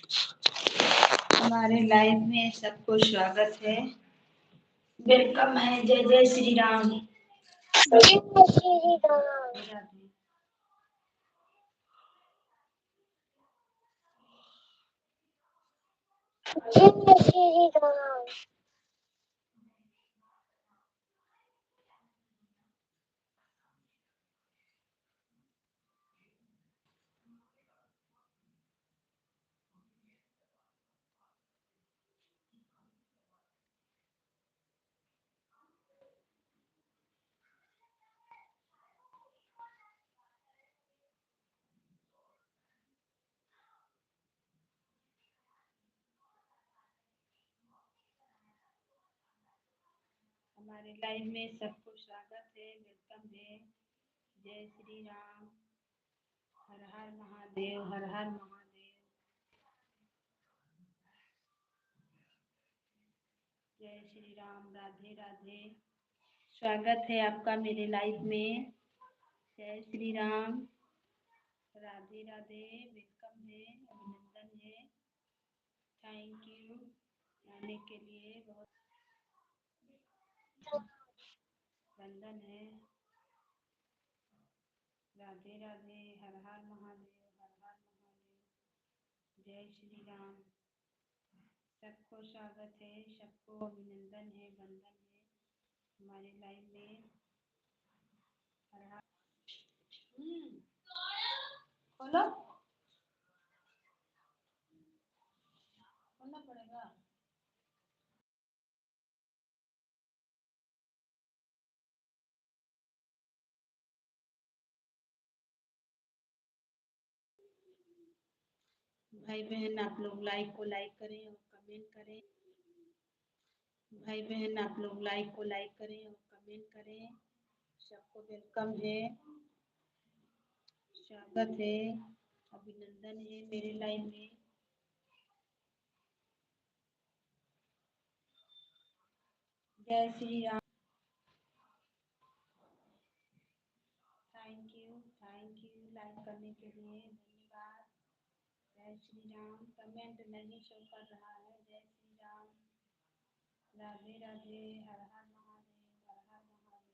हमारे लाइव में सबको स्वागत है, वेलकम है। जय जय श्री राम। जय श्री राम। जय श्री राम। हमारे लाइव में सबको स्वागत है, वेलकम है। जय श्री राम। हर हर महादेव, हर हर महादेव। जय श्री राम, राधे राधे। स्वागत है आपका मेरे लाइव में। जय श्री राम, राधे राधे। वेलकम है, अभिनंदन है। थैंक यू आने के लिए, बहुत वंदन है। राधे राधे, हर हर महादेव, हर हर महादेव। जय श्री राम। सबको स्वागत है, सबको अभिनंदन है, वंदन है हमारे लाइव में। हर हर खोलो, खोलना पड़ेगा। भाई बहन आप लोग लाइक को लाइक करें और कमेंट करें। भाई बहन आप लोग लाइक को लाइक करें और कमेंट करें। सबको वेलकम है, स्वागत है, अभिनंदन है मेरे लाइव में। जय Shri Ram. Thank you like करने के लिए, धन्यवाद। जय श्री राम। कमेंट नहीं शो कर रहा है। जय श्री राम, राधे राधे, हर हर महादेव, हर हर महादेव।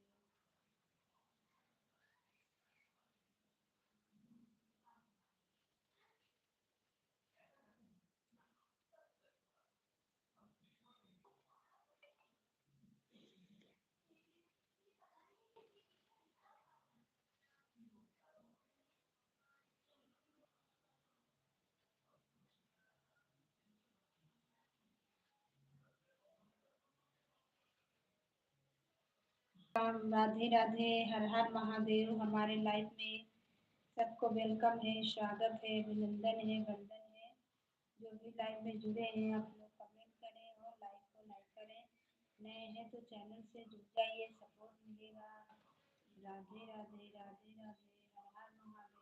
राधे राधे, हर हर महादेव। हमारे लाइफ में सबको वेलकम है, स्वागत है, अभिनंदन है, वंदन है। जो भी लाइव में जुड़े हैं आप लोग कमेंट करें और लाइक को लाइक करें। नए हैं तो चैनल से जुड़ जाइए, सपोर्ट मिलेगा। राधे राधे, राधे राधे, हर हर महादेव।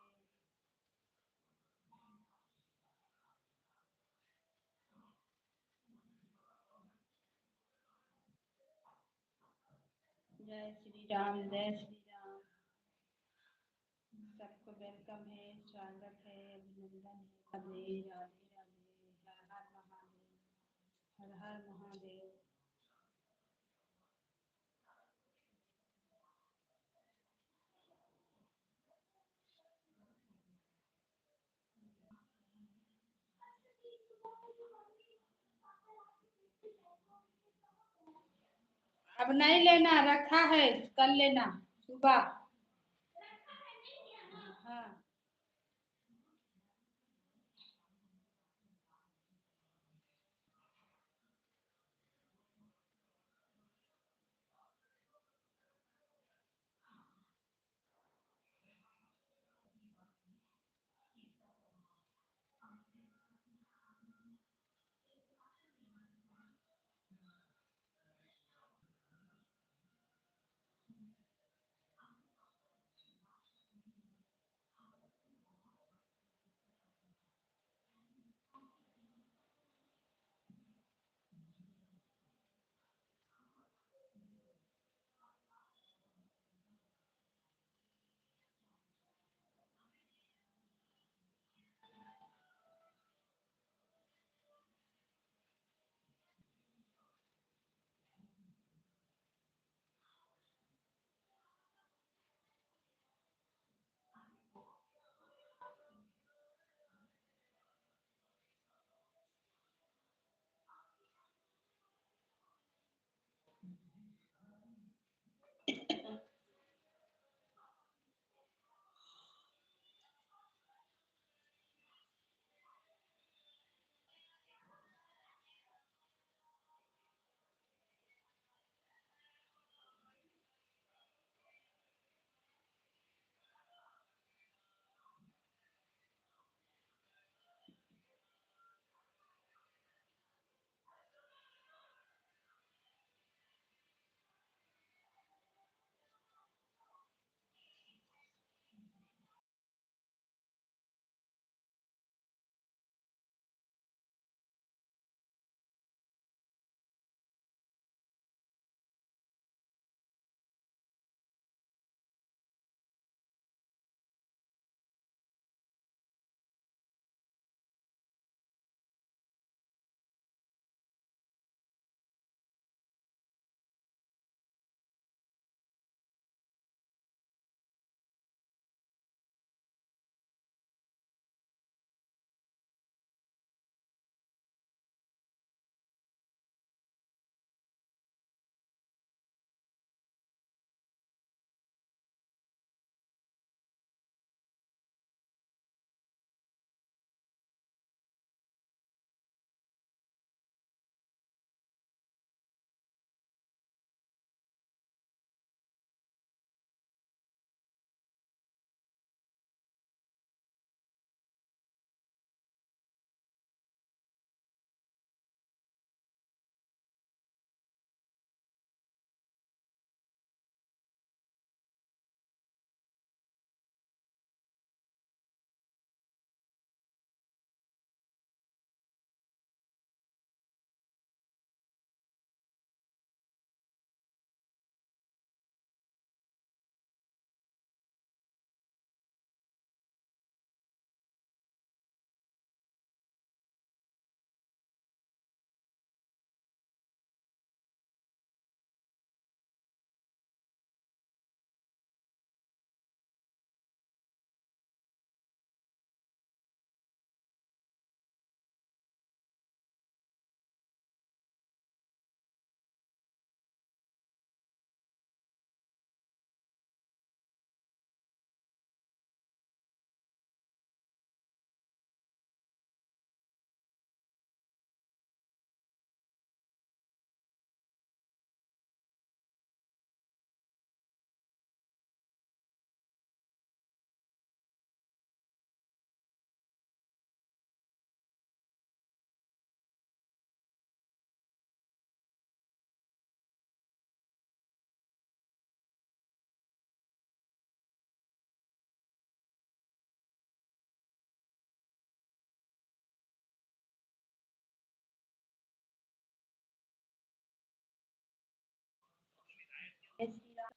जय श्री राम, जय श्री राम। सबको वेलकम है, स्वागत है, अभिनंदन है। राधे राधे राधे, हर हर महादेव, हर हर महादेव। अब नहीं लेना, रखा है, कल लेना सुबह। हाँ। जय श्री राम।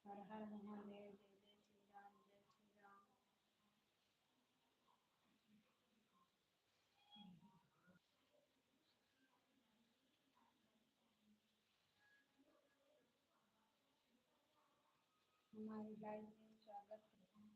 हर हर महादेव। जय जय श्री राम। जय श्री राम। हमारी लाइफ में स्वागत है।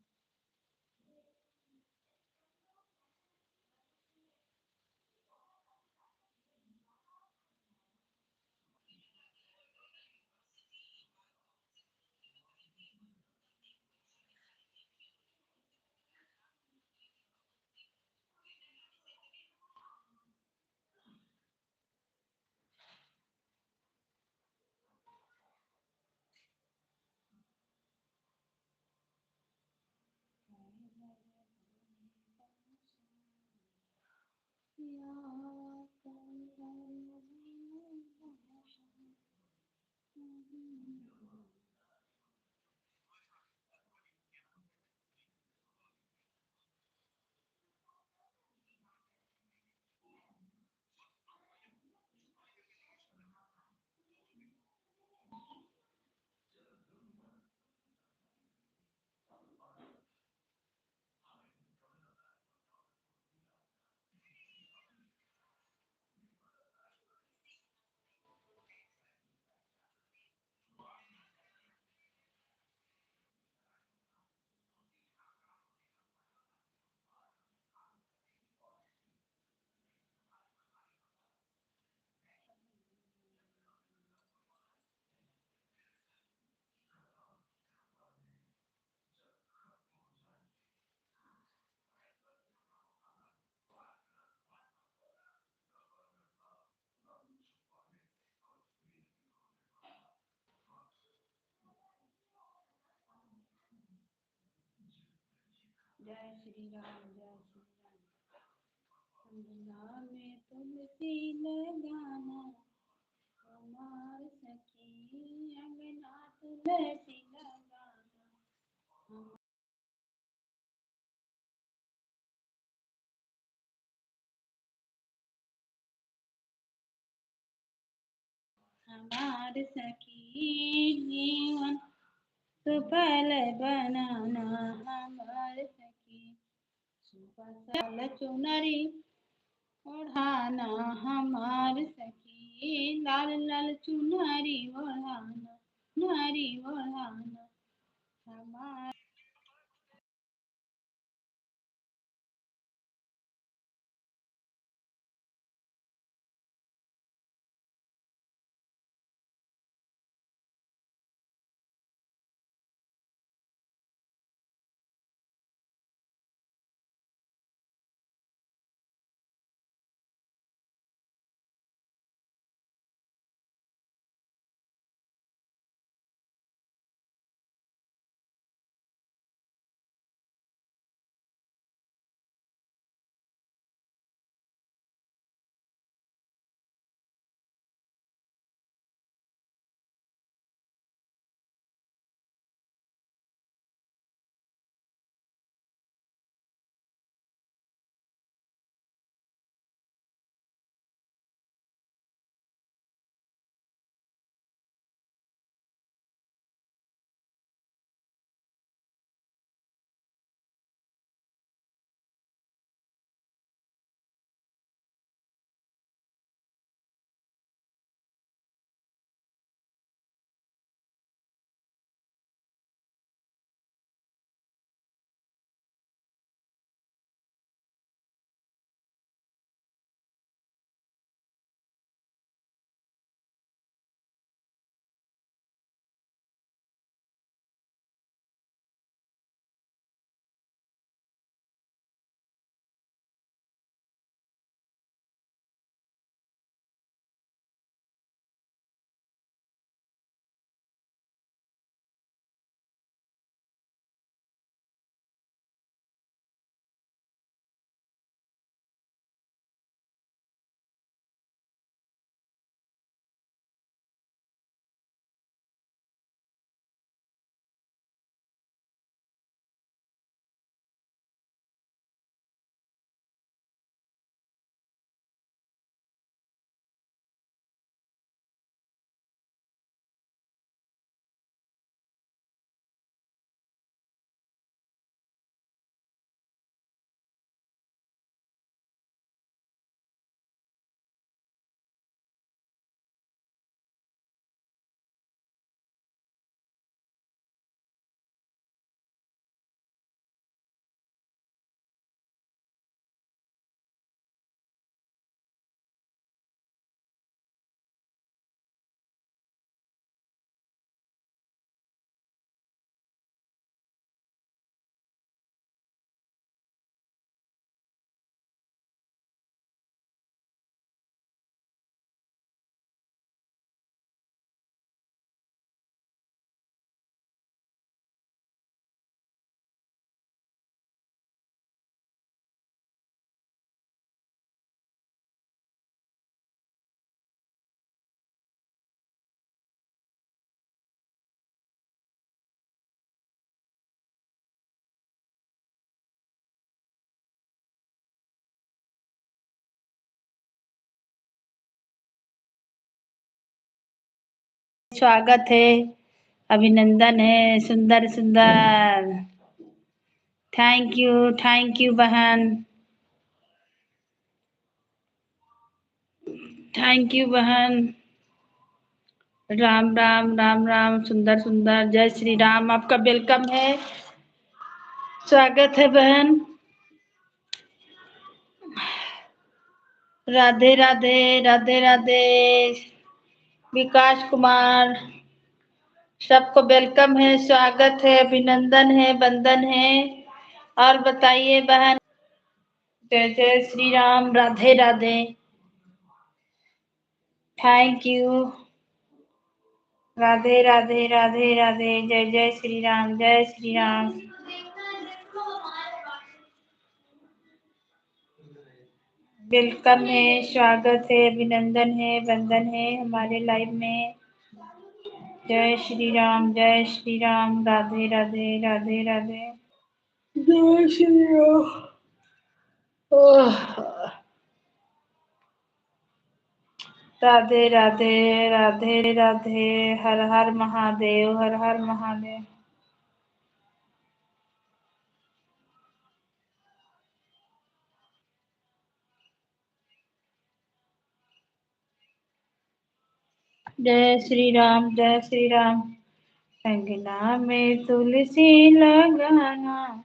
जय श्री राम। जय श्री राम। अंगना में तुलसी लगाना हमार सखी, अंगना तुलसी लगाना हमार सखी, जीवन सुफल बनाना हमार सखी। सुफल चुनरी ओढ़ाना हमार सखी, लाल लाल चुनरी ओढ़ाना, चुनरी ओढ़ाना हमार। स्वागत है, अभिनंदन है, सुंदर सुंदर। थैंक यू बहन, थैंक यू बहन। राम राम राम राम, सुंदर सुंदर, जय श्री राम। आपका वेलकम है, स्वागत है बहन। राधे राधे राधे राधे। विकास कुमार, सबको वेलकम है, स्वागत है, अभिनंदन है, वंदन है। और बताइए बहन। जय जय श्री राम, राधे राधे। Thank you. राधे राधे राधे राधे, जय जय श्री राम, जय श्री राम। वेलकम है, स्वागत है, अभिनंदन है, वंदन है हमारे लाइव में। जय श्री राम, जय श्री राम, राधे राधे राधे राधे, जय श्री राम। राधे राधे राधे राधे, हर हर महादेव, हर हर महादेव। जय श्री राम, जय श्री राम। अंगना में तुलसी लगाना,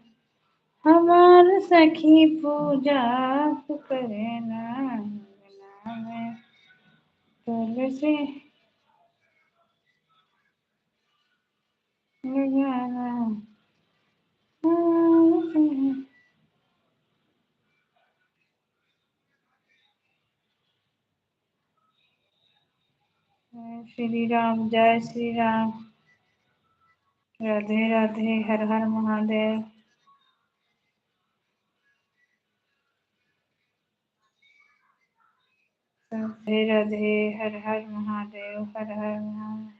हमार सखी पूजा करना। अंगना में तुलसी लगाना। जय श्री राम, जय श्री राम। राधे राधे, हर हर महादेव। राधे राधे, हर हर महादेव, हर हर महादेव।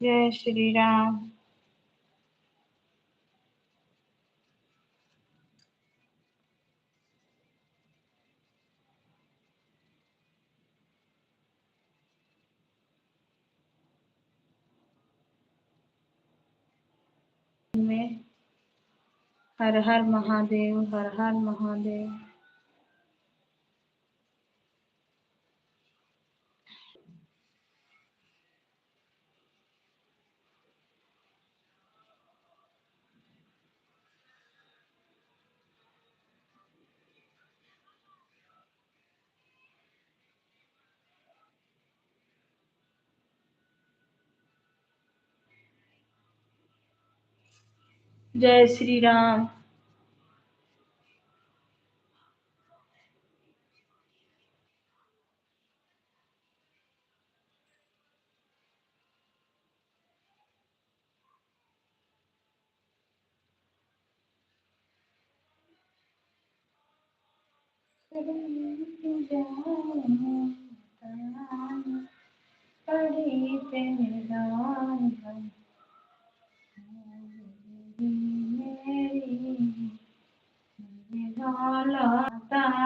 जय श्री राम। में हर हर महादेव, हर हर महादेव। जय श्री राम।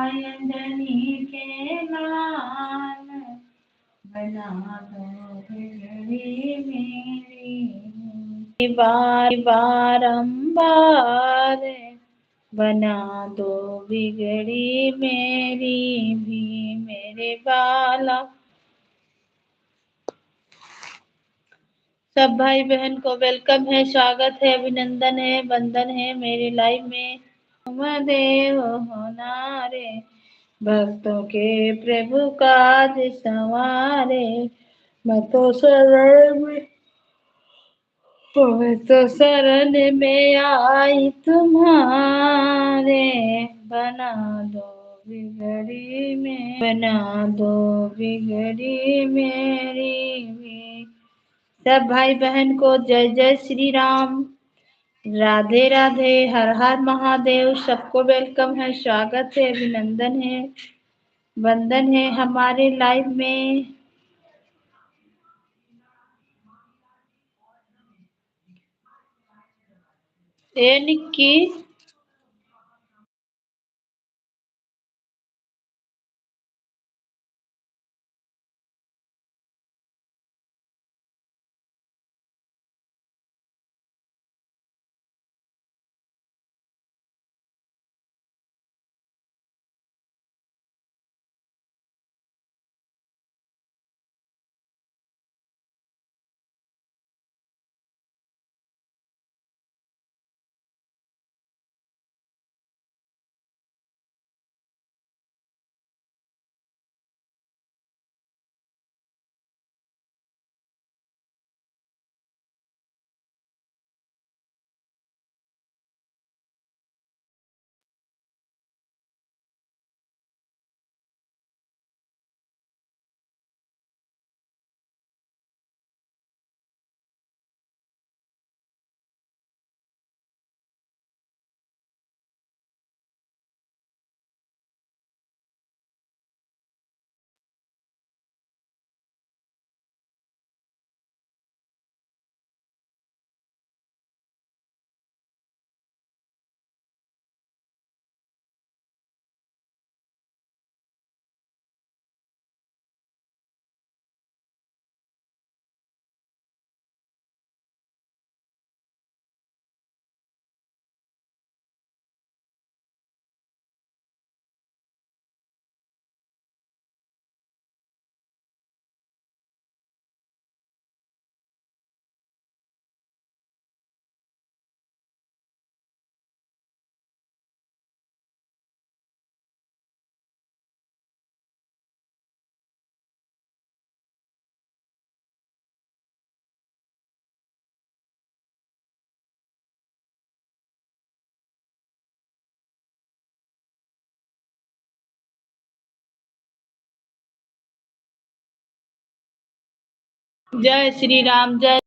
अंजनी के नाम बना दो बिगड़ी मेरी, बारंबार बना दो बिगड़ी मेरी भी, मेरे बाला। सब भाई बहन को वेलकम है, स्वागत है, अभिनंदन है, वंदन है मेरे लाइव में। देव होना रे, भक्तों के प्रभु काज संवारे। मैं तो शरण में आई तुम्हारे, बना दो बिगड़ी में, बना दो बिगड़ी मेरी भी। सब भाई बहन को जय जय श्री राम, राधे राधे, हर हर महादेव। सबको वेलकम है, स्वागत है, अभिनंदन है, वंदन है हमारे लाइव में। ए निक्की, जय श्री राम, जय।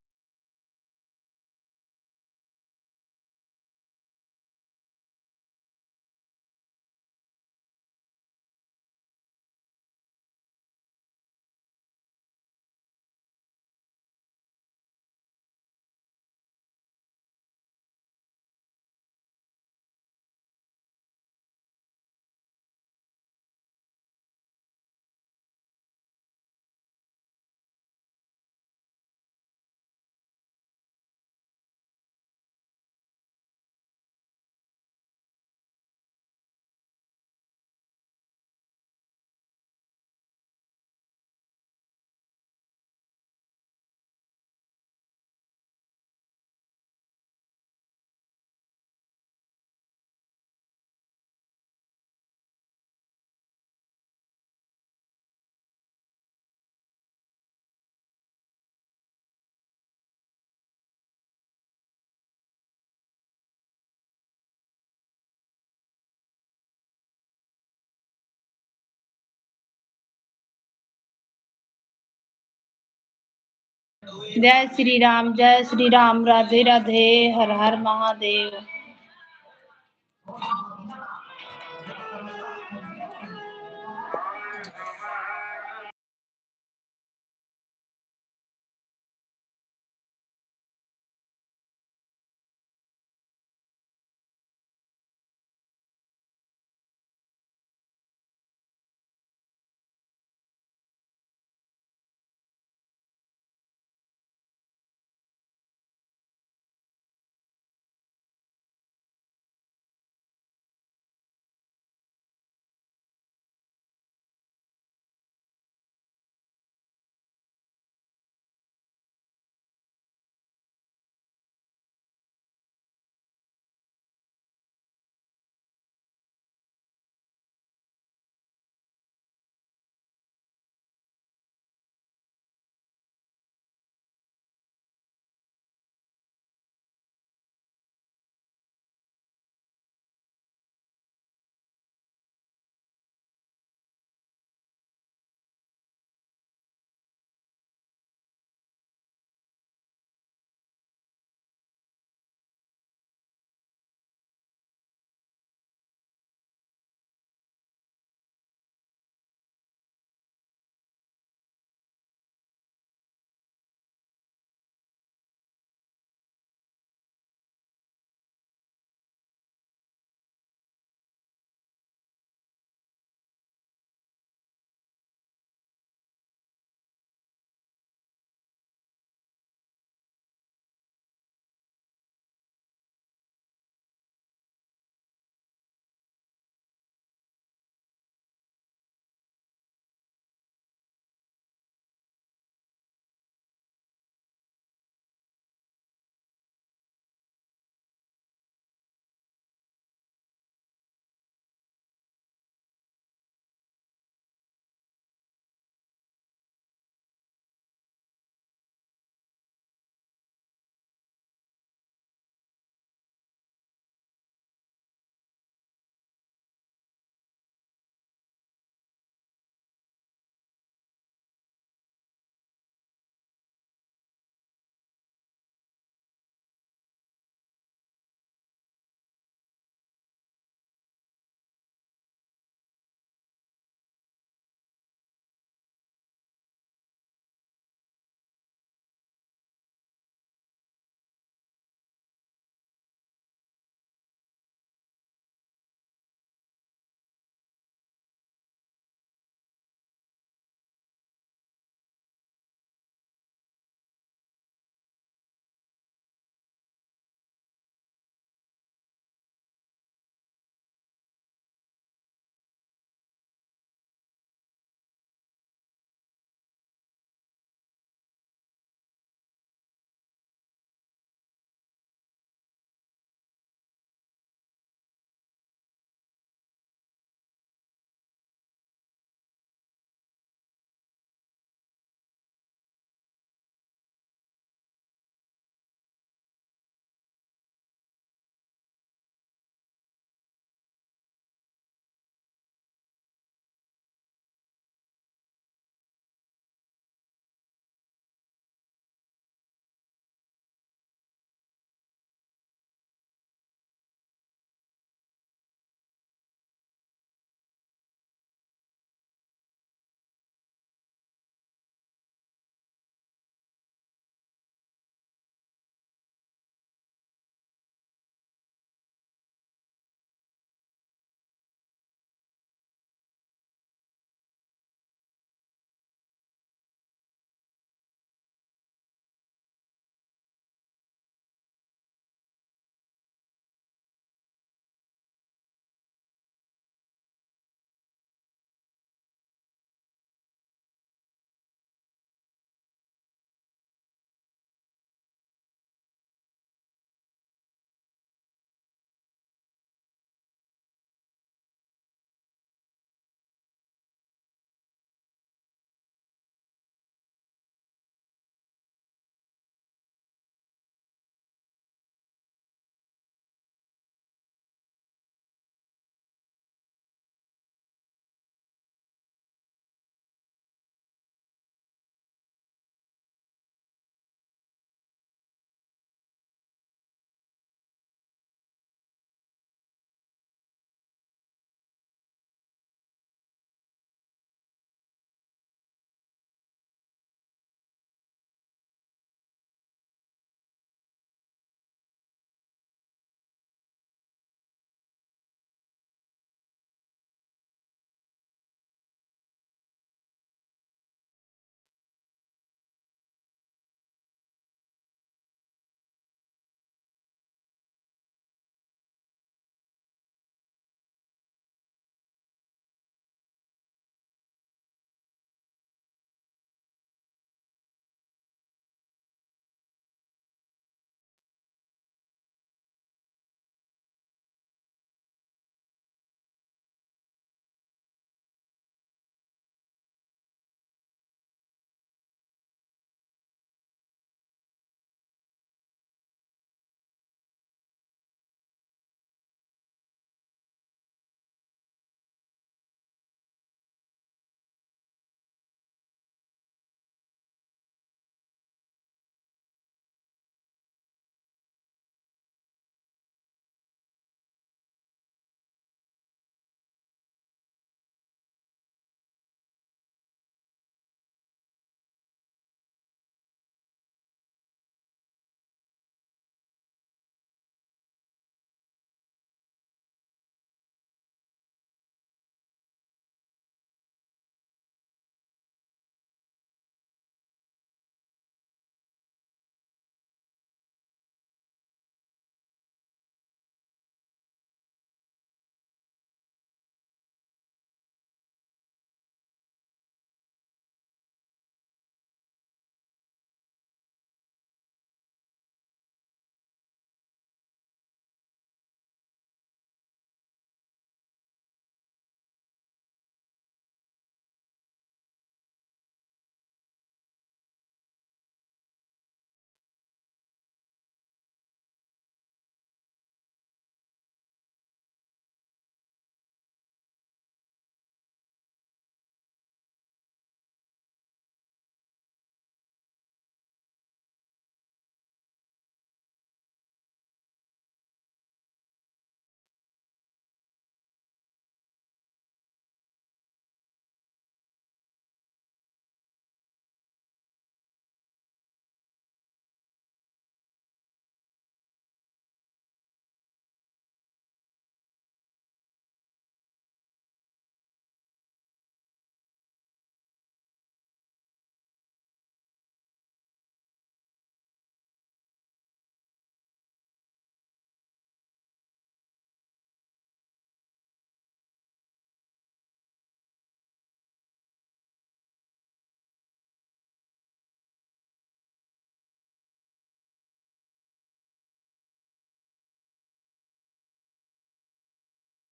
जय श्री राम, जय श्री राम, राधे राधे, हर हर महादेव।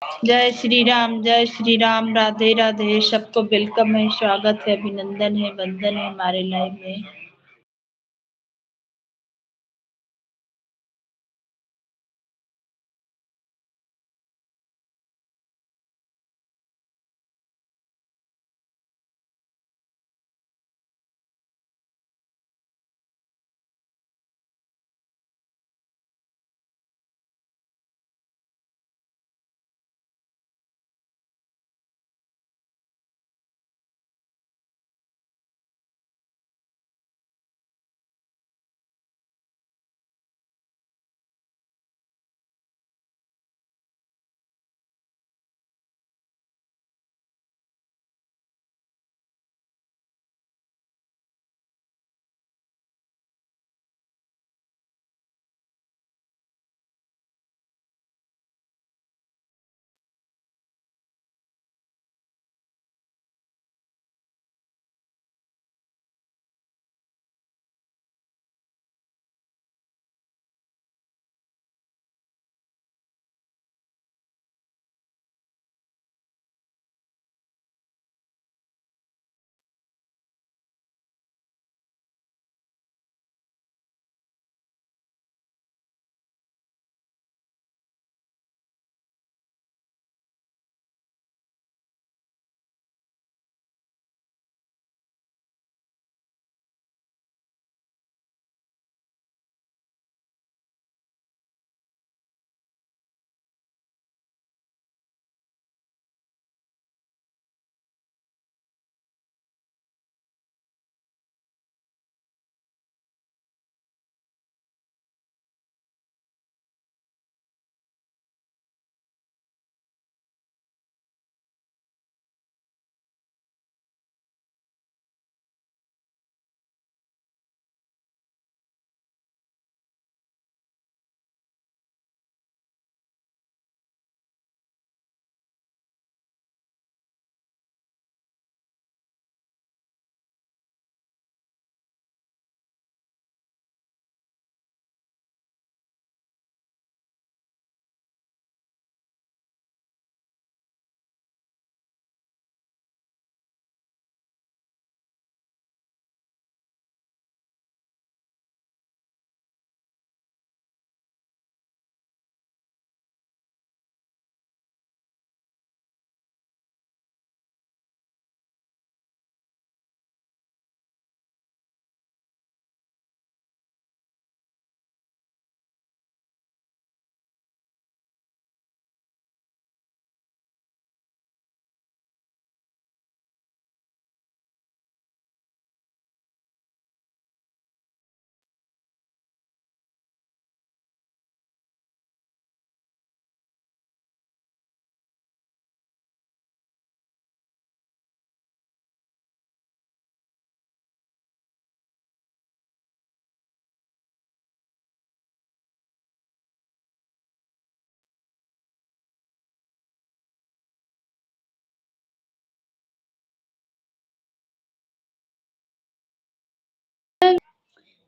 जय श्री राम, राधे राधे। सबको वेलकम है, स्वागत है, अभिनंदन है, वंदन है हमारे लाइव में।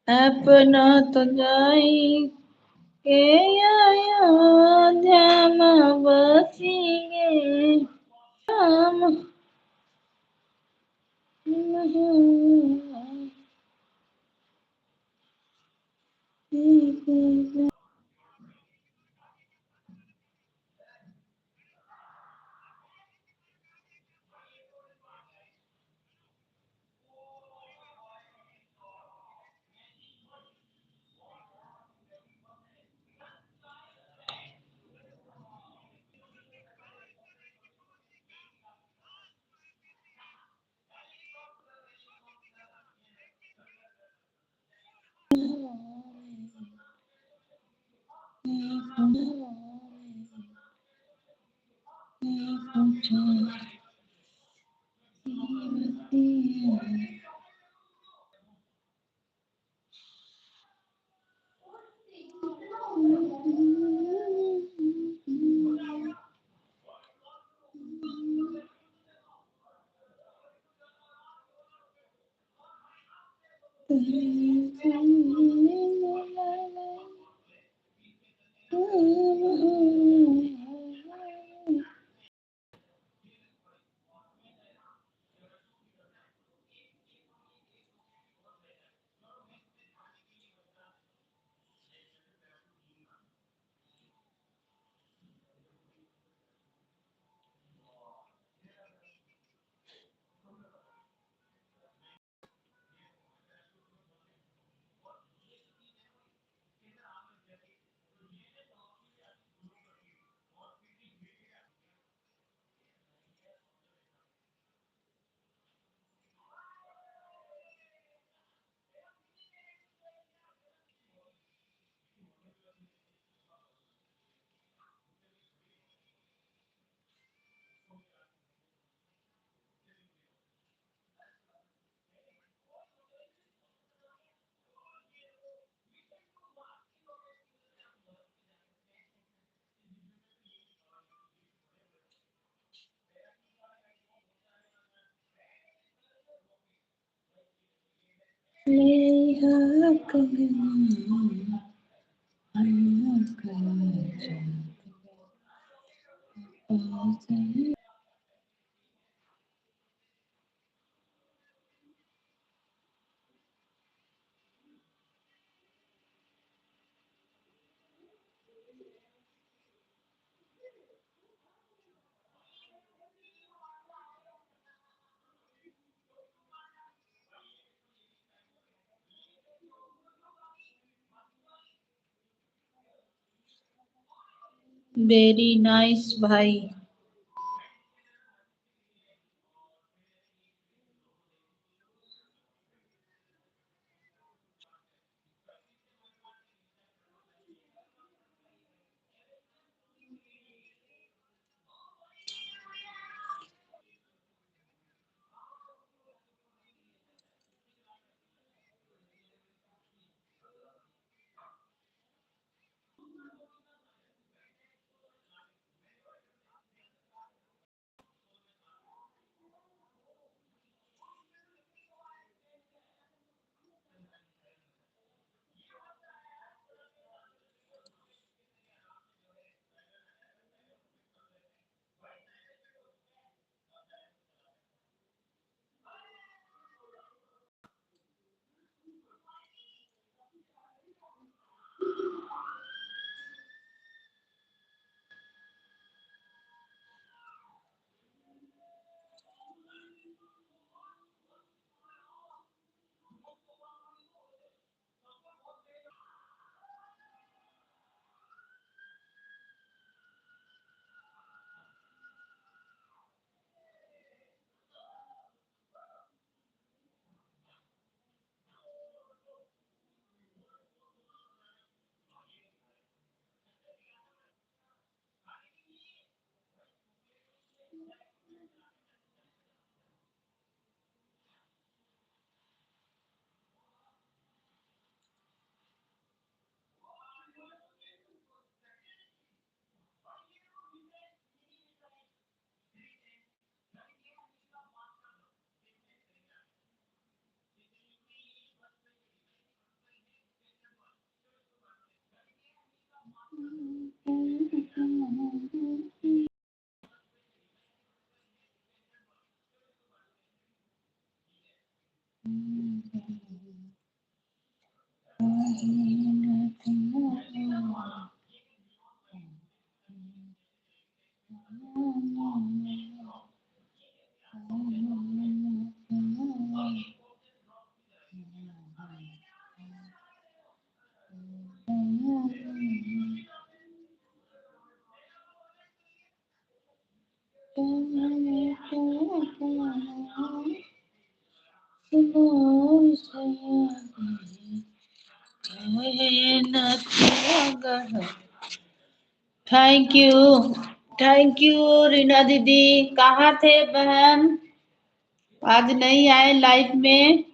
अपना तो जाई के अयोध्या में बसीगे राम। वेरी नाइस भाई। थैंक यू रीना दीदी। कहाँ थे बहन? आज नहीं आए लाइव में,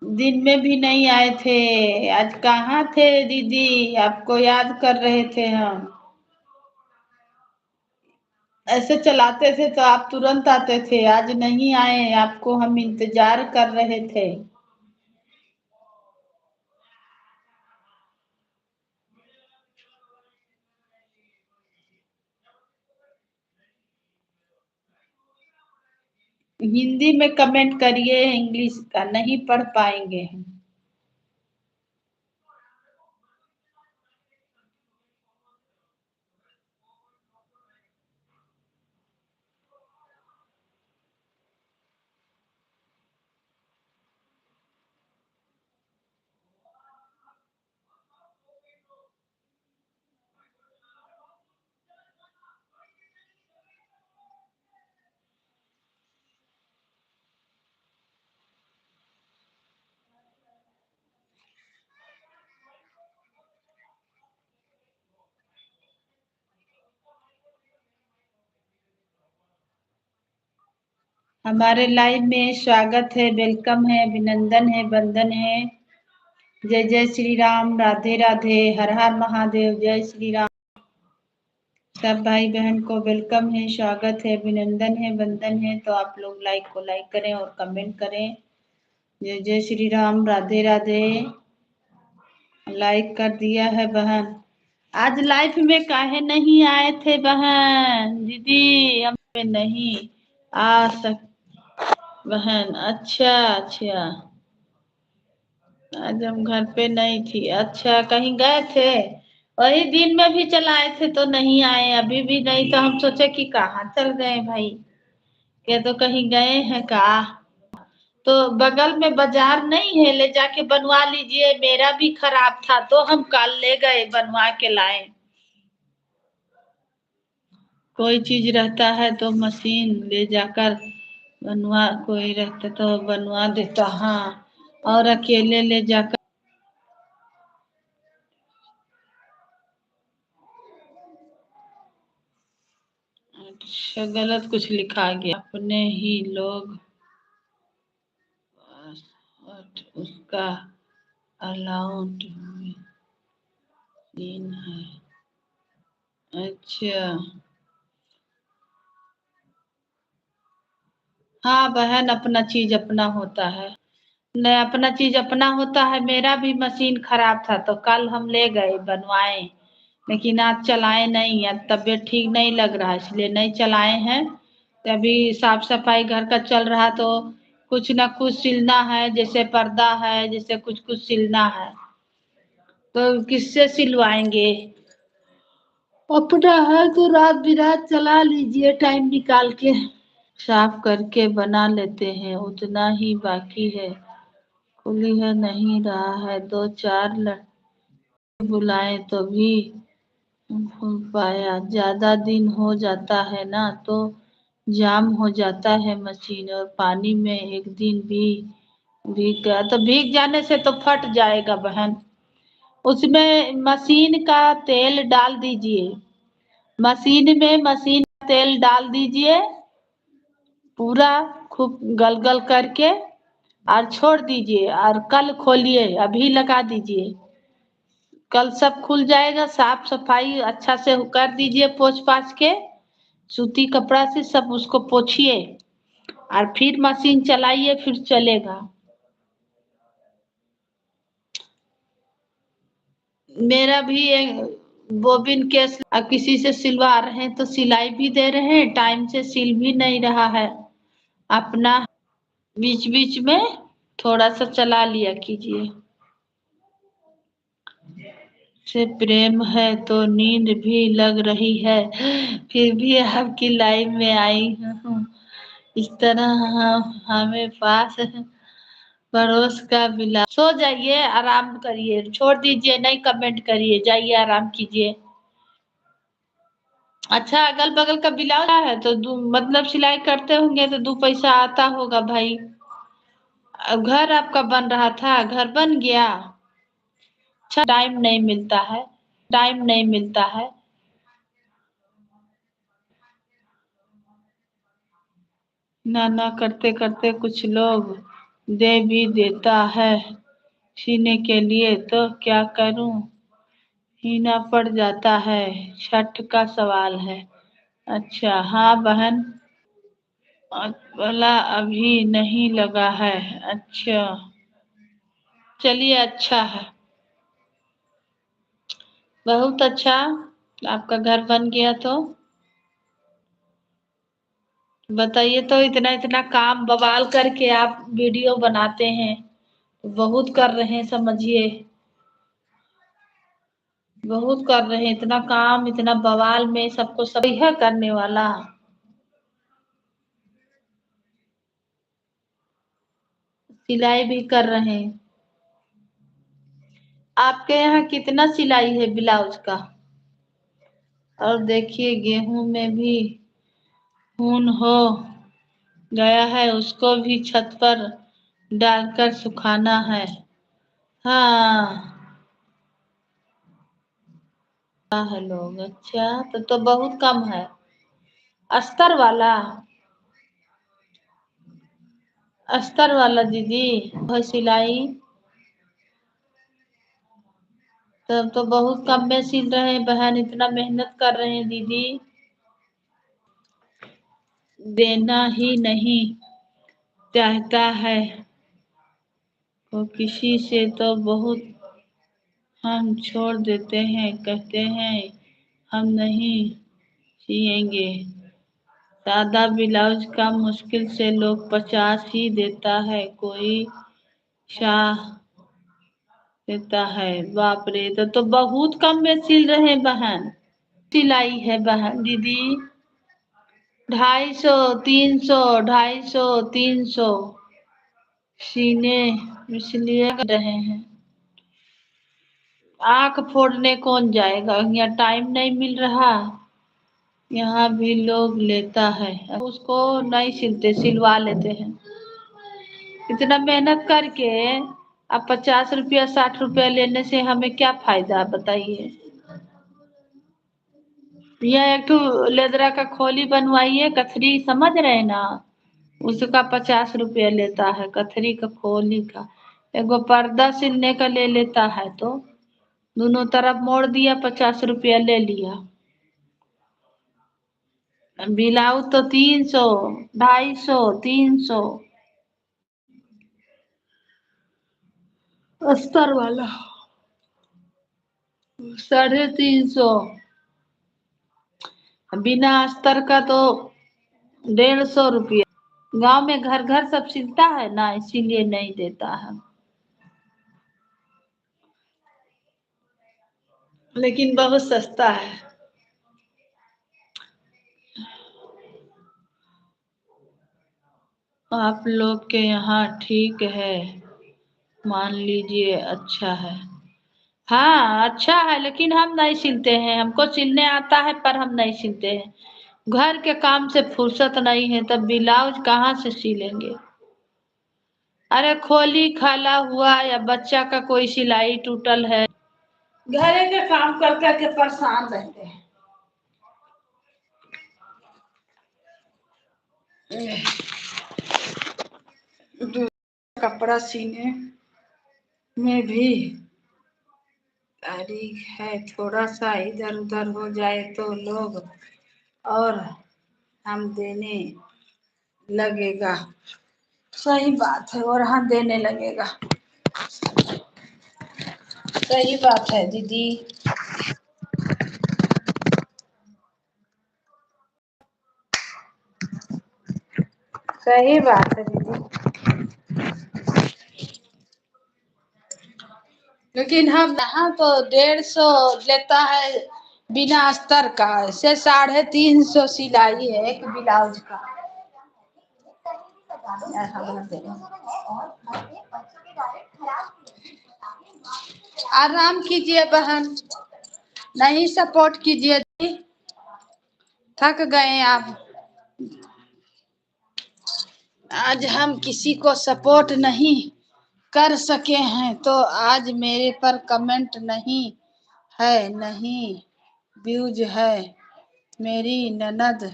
दिन में भी नहीं आए थे। आज कहाँ थे दीदी? आपको याद कर रहे थे हम। ऐसे चलाते थे तो आप तुरंत आते थे, आज नहीं आए, आपको हम इंतजार कर रहे थे। हिंदी में कमेंट करिए, इंग्लिश का नहीं पढ़ पाएंगे हम। हमारे लाइव में स्वागत है, वेलकम है, अभिनंदन है, वंदन है। जय जय श्री राम, राधे राधे, हर हर महादेव, जय श्री राम। सब भाई बहन को वेलकम है, स्वागत है, अभिनंदन है, वंदन है। तो आप लोग लाइक करें और कमेंट करें। जय जय श्री राम, राधे राधे। लाइक कर दिया है बहन। आज लाइफ में काहे नहीं आए थे बहन? दीदी हम नहीं आ सक बहन। अच्छा अच्छा, आज हम घर पे नहीं थी। अच्छा, कहीं गए थे? वही दिन में भी चलाए थे तो नहीं आए, अभी भी नहीं। तो हम सोचे कि कहाँ चल गए भाई, क्या तो कहीं गए हैं का? तो बगल में बाजार नहीं है, ले जाके बनवा लीजिए। मेरा भी खराब था तो हम कल ले गए, बनवा के लाए। कोई चीज रहता है तो मशीन ले जाकर बनवा, कोई रहता तो बनवा देता। हाँ, और अकेले ले जाकर। अच्छा, गलत कुछ लिखा गया। अपने ही लोग और उसका अलाउंट सीन है। अच्छा, हाँ बहन, अपना चीज अपना होता है। नहीं, अपना चीज अपना होता है। मेरा भी मशीन खराब था तो कल हम ले गए बनवाए, लेकिन आज चलाए नहीं। आज तबीयत ठीक नहीं लग रहा है इसलिए नहीं चलाए हैं। तो अभी साफ सफाई घर का चल रहा तो कुछ ना कुछ सिलना है, जैसे पर्दा है, जैसे कुछ कुछ सिलना है। तो किससे सिलवाएंगे? अपना है तो रात बिरात चला लीजिए टाइम निकाल के। साफ करके बना लेते हैं, उतना ही बाकी है। खुली है नहीं रहा है, दो चार लड़के बुलाए तो भी हो पाया। ज्यादा दिन हो जाता है ना तो जाम हो जाता है मशीन। और पानी में एक दिन भी भीग गया तो भीग जाने से तो फट जाएगा बहन। उसमें मशीन का तेल डाल दीजिए, मशीन में मशीन का तेल डाल दीजिए पूरा, खूब गल गल करके, और छोड़ दीजिए। और कल खोलिए, अभी लगा दीजिए। कल सब खुल जाएगा। साफ सफाई अच्छा से कर दीजिए, पोंछ पाछ के सूती कपड़ा से सब उसको पोछिए और फिर मशीन चलाइए, फिर चलेगा। मेरा भी एक बोबिन केस किसी से सिलवा रहे हैं तो सिलाई भी दे रहे हैं, टाइम से सिल भी नहीं रहा है अपना। बीच बीच में थोड़ा सा चला लिया कीजिए। से प्रेम है तो नींद भी लग रही है, फिर भी आपकी लाइन में आई हूँ। इस तरह हमें पास पड़ोस का बिला। सो जाइए, आराम करिए, छोड़ दीजिए, नहीं कमेंट करिए, जाइए आराम कीजिए। अच्छा, अगल बगल का ब्लाउज है तो मतलब सिलाई करते होंगे तो दो पैसा आता होगा भाई। अब घर आपका बन रहा था, घर बन गया। अच्छा, टाइम नहीं मिलता है, टाइम नहीं मिलता है। ना ना करते करते कुछ लोग दे भी देता है सीने के लिए, तो क्या करूं, सीना पड़ जाता है। छठ का सवाल है। अच्छा हाँ बहन, बोला अभी नहीं लगा है। अच्छा, चलिए अच्छा है, बहुत अच्छा। आपका घर बन गया तो बताइए। तो इतना इतना काम बवाल करके आप वीडियो बनाते हैं, बहुत कर रहे हैं समझिए, बहुत कर रहे हैं। इतना काम, इतना बवाल में सबको सब है करने वाला। सिलाई भी कर रहे हैं। आपके यहाँ कितना सिलाई है ब्लाउज का? और देखिए गेहूं में भी खून हो गया है, उसको भी छत पर डालकर सुखाना है। हाँ, है लोग। अच्छा, तो बहुत कम है। अस्तर वाला, अस्तर वाला दीदी वह सिलाई। तब तो बहुत कम में सिल रहे हैं बहन, इतना मेहनत कर रहे हैं दीदी, देना ही नहीं चाहता है तो किसी से तो बहुत हम छोड़ देते हैं, कहते हैं हम नहीं सिएंगे। सादा ब्लाउज का मुश्किल से लोग 50 ही देता है, कोई शाह देता है। बाप रे, तो बहुत कम में सिल रहे हैं बहन। सिलाई है बहन दीदी 250, 300, 250, 300 सीने इसलिए कर रहे हैं। आंख फोड़ने कौन जाएगा, यहाँ टाइम नहीं मिल रहा, यहाँ भी लोग लेता है, उसको नहीं सिलते, सिलवा लेते हैं। इतना मेहनत करके अब 50 रुपया 60 रुपया लेने से हमें क्या फायदा, बताइए। यह एक तो लेदरा का खोली बनवाइए, कथरी समझ रहे ना, उसका 50 रुपया लेता है, कथरी का खोली का। एगो पर्दा सिलने का ले लेता है, तो दोनों तरफ मोड़ दिया, 50 रुपया ले लिया। ब्लाउज तो 300, 250, 300 अस्तर वाला 350, बिना अस्तर का तो 150 रुपया। गांव में घर घर सब सिलता है ना, इसीलिए नहीं देता है, लेकिन बहुत सस्ता है। आप लोग के यहाँ ठीक है, मान लीजिए अच्छा है। हाँ अच्छा है, लेकिन हम नहीं सिलते हैं, हमको सिलने आता है पर हम नहीं सिलते हैं। घर के काम से फुर्सत नहीं है, तब ब्लाउज कहाँ से सिलेंगे। अरे खोली खाला हुआ या बच्चा का कोई सिलाई टूटल है, घरे के काम कर करके परेशान रहते हैं। कपड़ा सीने में भी तारीख है, थोड़ा सा इधर उधर हो जाए तो लोग और हम देने लगेगा। सही बात है, और हाँ देने लगेगा, सही बात है दीदी। सही बात है दीदी, लेकिन हम यहाँ तो 150 लेता है बिना अस्तर का, से 350 सिलाई है एक ब्लाउज का। आराम कीजिए बहन, नहीं सपोर्ट कीजिए, थक गए आप। आज हम किसी को सपोर्ट नहीं कर सके हैं, तो आज मेरे पर कमेंट नहीं है, नहीं व्यूज है। मेरी ननद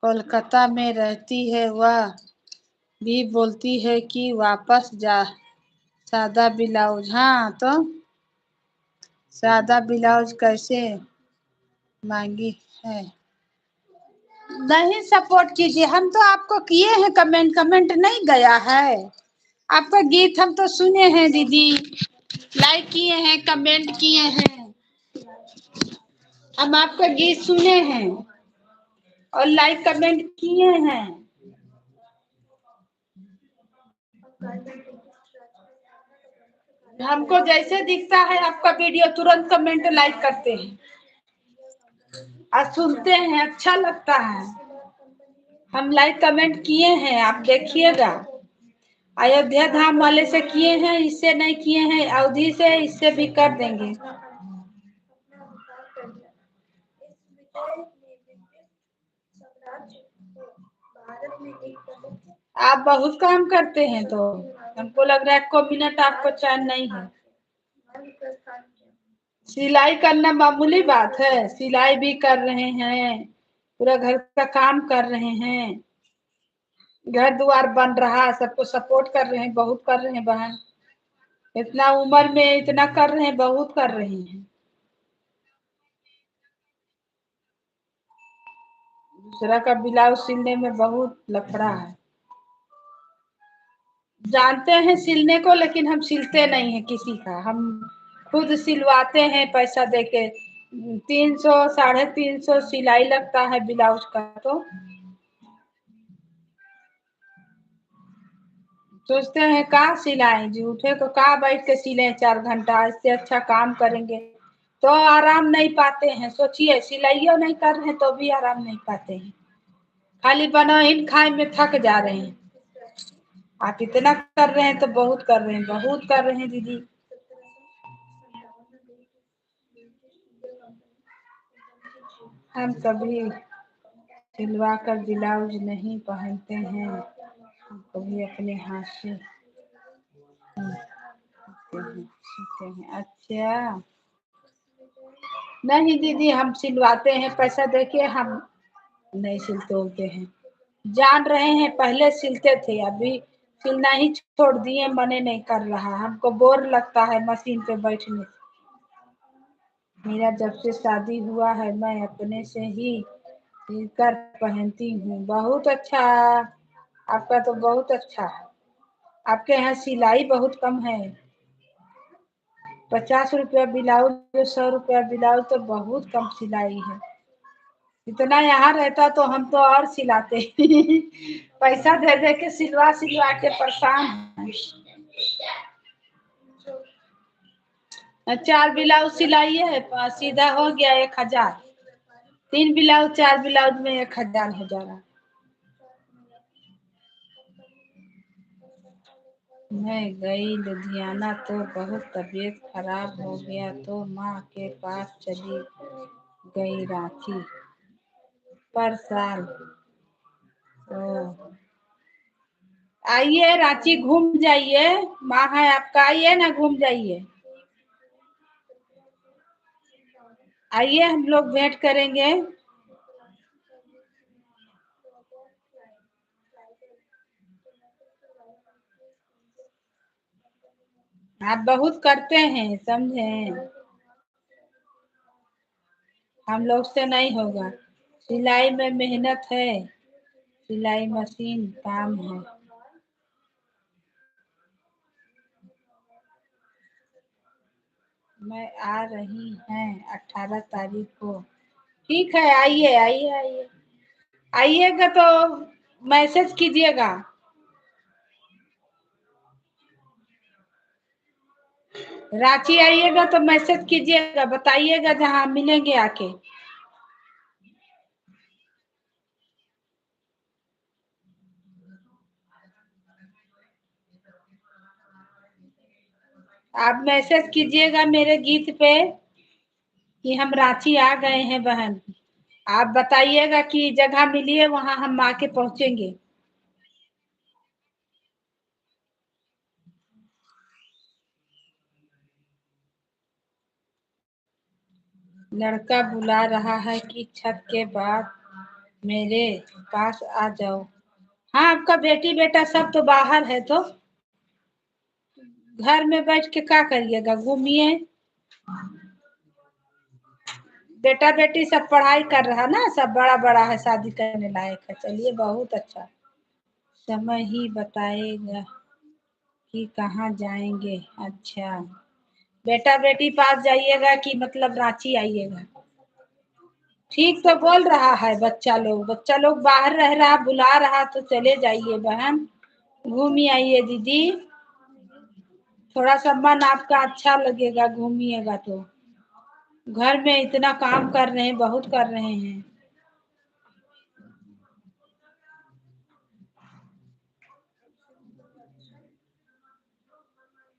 कोलकाता में रहती है, वह भी बोलती है कि वापस जा सादा ब्लाउज। हाँ तो सादा ब्लाउज कैसे मांगी है, नहीं सपोर्ट कीजिए। हम तो आपको किए हैं कमेंट, कमेंट नहीं गया है आपका गीत, हम तो सुने हैं दीदी, लाइक किए हैं, कमेंट किए हैं, हम आपका गीत सुने हैं और लाइक कमेंट किए हैं। हमको जैसे दिखता है आपका वीडियो तुरंत कमेंट लाइक करते हैं और सुनते हैं, अच्छा लगता है। हम लाइक कमेंट किए हैं, आप देखिएगा। अयोध्या धाम वाले से किए हैं, इससे नहीं किए हैं, अवधि से, इससे भी कर देंगे। आप बहुत काम करते हैं, तो हमको लग रहा है 1 मिनट आपको चैन नहीं है। सिलाई करना मामूली बात है, सिलाई भी कर रहे हैं, पूरा घर का काम कर रहे हैं, घर द्वार बन रहा है, सबको सपोर्ट कर रहे हैं, बहुत कर रहे हैं बहन। इतना उम्र में इतना कर रहे हैं, बहुत कर रहे हैं। दूसरा का ब्लाउज सिलने में बहुत लफड़ा है। जानते हैं सिलने को, लेकिन हम सिलते नहीं है किसी का। हम खुद सिलवाते हैं पैसा देके। 300 350 सिलाई लगता है ब्लाउज का। तो सोचते हैं का सिलाएं, झूठे को का बैठ के सिले 4 घंटा। इससे अच्छा काम करेंगे तो आराम नहीं पाते हैं। सोचिए, सिलाइयो नहीं कर रहे हैं तो भी आराम नहीं पाते हैं। खाली बनाइन खाए में थक जा रहे हैं। आप इतना कर रहे हैं तो बहुत कर रहे हैं, बहुत कर रहे हैं दीदी। हम कभी सिलवा कर ब्लाउज नहीं पहनते हैं। हम कभी अपने हाथ से सीते हैं। अच्छा, नहीं दीदी, हम सिलवाते हैं पैसा देके। हम नहीं सिलते होते हैं। जान रहे हैं, पहले सिलते थे, अभी सिलना ही छोड़ दिए। मने नहीं कर रहा, हमको बोर लगता है मशीन पे बैठने से। मेरा जब से शादी हुआ है मैं अपने से ही सिलकर पहनती हूँ। बहुत अच्छा, आपका तो बहुत अच्छा है। आपके यहाँ सिलाई बहुत कम है। 50 रुपया ब्लाउज, 100 रुपया ब्लाउज तो बहुत कम सिलाई है। इतना यहाँ रहता तो हम तो और सिलाते। पैसा दे दे के सिलवा सिलवा के परेशान हैं। 4 ब्लाउज सिलाइए, सीधा हो गया 1000। 3 ब्लाउज, 4 ब्लाउज में 1000 हो जा रहा। मैं गई लुधियाना तो बहुत तबीयत खराब हो गया तो माँ के पास चली गई रांची। पर साल तो आइए रांची घूम जाइए। माँ है आपका, आइए ना घूम जाइए। आइए, हम लोग भेंट करेंगे। आप बहुत करते हैं, समझे। हम लोग से नहीं होगा। सिलाई में मेहनत है, सिलाई मशीन काम है। मैं आ रही हैं 18 तारीख को। ठीक है, आइए आइए आइए। आइएगा तो मैसेज कीजिएगा। रांची आइएगा तो मैसेज कीजिएगा, बताइएगा जहाँ मिलेंगे आके। आप मैसेज कीजिएगा मेरे गीत पे कि हम रांची आ गए हैं बहन। आप बताइएगा कि जगह मिली है, वहां हम आके पहुंचेंगे। लड़का बुला रहा है कि छत के बाद मेरे पास आ जाओ। हाँ, आपका बेटी बेटा सब तो बाहर है, तो घर में बैठ के क्या करिएगा, घूमिए। बेटा बेटी सब पढ़ाई कर रहा ना, सब बड़ा बड़ा है, शादी करने लायक है। चलिए, बहुत अच्छा। समय ही बताएगा कि कहाँ जाएंगे। अच्छा, बेटा बेटी पास जाइएगा कि मतलब रांची आइएगा। ठीक तो बोल रहा है बच्चा लोग बाहर रह रहा, बुला रहा तो चले जाइए बहन, घूमी आइए दीदी। थोड़ा सा मन आपका अच्छा लगेगा, घूमिएगा तो। घर में इतना काम कर रहे हैं, बहुत कर रहे हैं।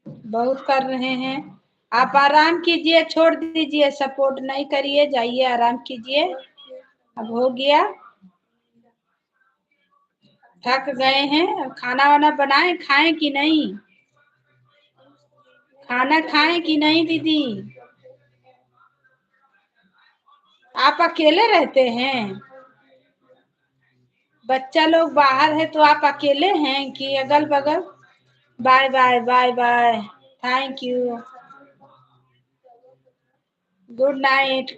बहुत कर रहे हैं। आप आराम कीजिए, छोड़ दीजिए, सपोर्ट नहीं करिए, जाइए आराम कीजिए। अब हो गया, थक गए हैं। अब खाना वाना बनाए, खाएं कि नहीं। खाना खाएं कि नहीं दीदी। आप अकेले रहते हैं। बच्चा लोग बाहर है तो आप अकेले हैं कि अगल बगल। Bye bye bye bye. Thank you, good night.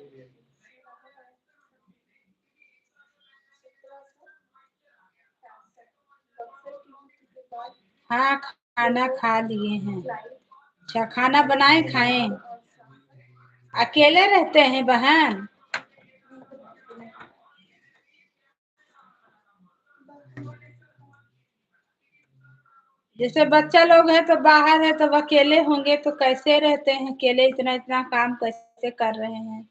हाँ, खाना खा लिए हैं। अच्छा, खाना बनाए खाएं? अकेले रहते हैं बहन? जैसे बच्चा लोग है तो बाहर है तो अकेले होंगे तो कैसे रहते हैं अकेले, इतना इतना काम कैसे कर रहे हैं?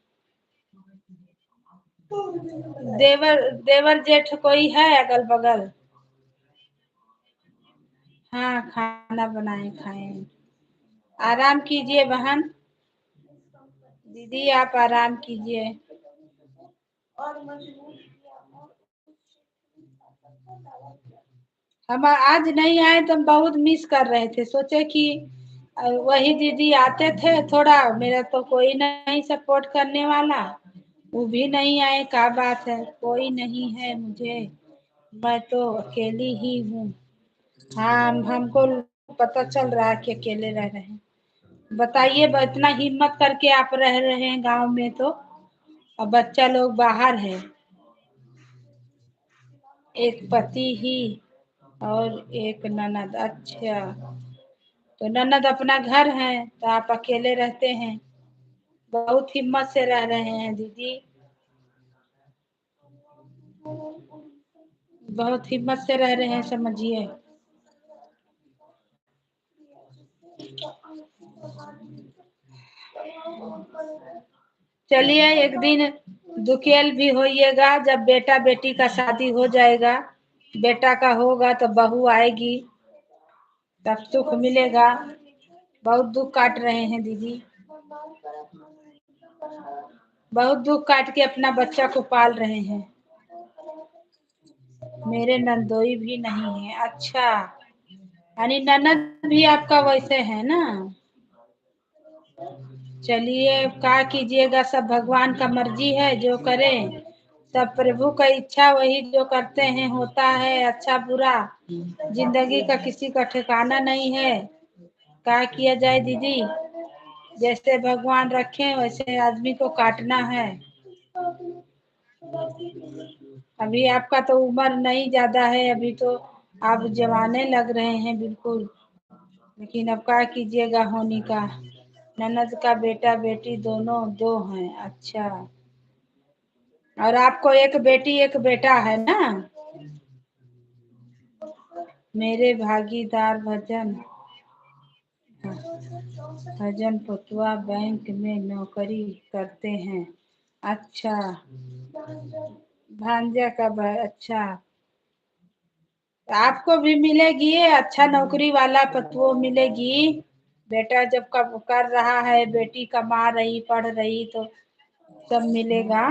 देवर देवर जेठ कोई है अगल बगल? हाँ, खाना बनाए खाएं। आराम कीजिए बहन। दीदी आप आराम कीजिए। हम आज नहीं आए तो हम बहुत मिस कर रहे थे, सोचे कि वही दीदी आते थे, थोड़ा मेरा तो कोई नहीं सपोर्ट करने वाला, वो भी नहीं आए। क्या बात है, कोई नहीं है मुझे, मैं तो अकेली ही हूँ। हाँ, हमको पता चल रहा है कि अकेले रह रहे हैं। बताइए, इतना हिम्मत करके आप रह रहे हैं गांव में तो, और बच्चा लोग बाहर है, एक पति ही और एक ननद। अच्छा, तो ननद अपना घर है तो आप अकेले रहते हैं, बहुत हिम्मत से रह रहे हैं दीदी, बहुत हिम्मत से रह रहे हैं, समझिए। चलिए, एक दिन दुखेल भी होइएगा, जब बेटा बेटी का शादी हो जाएगा, बेटा का होगा तो बहू आएगी, तब सुख मिलेगा। बहुत दुख काट रहे हैं दीदी, बहुत दुख काट के अपना बच्चा को पाल रहे हैं। मेरे नंदोई भी नहीं है? अच्छा, यानी ननद भी आपका वैसे है ना? चलिए, क्या कीजिएगा, सब भगवान का मर्जी है, जो करे सब प्रभु का इच्छा, वही जो करते हैं होता है, अच्छा बुरा जिंदगी का किसी का ठिकाना नहीं है। क्या किया जाए दीदी, जैसे भगवान रखे वैसे आदमी को काटना है। अभी आपका तो उम्र नहीं ज्यादा है, अभी तो आप जवाने लग रहे हैं बिल्कुल, लेकिन अब क्या कीजिएगा, होने का। ननद का बेटा बेटी दोनों दो हैं? अच्छा, और आपको एक बेटी एक बेटा है ना? मेरे भागीदार भजन भजन पटुआ बैंक में नौकरी करते हैं। अच्छा, भांजा का अच्छा, आपको भी मिलेगी अच्छा नौकरी वाला पतवो मिलेगी। बेटा जब कब कर रहा है, बेटी कमा रही पढ़ रही, तो सब मिलेगा,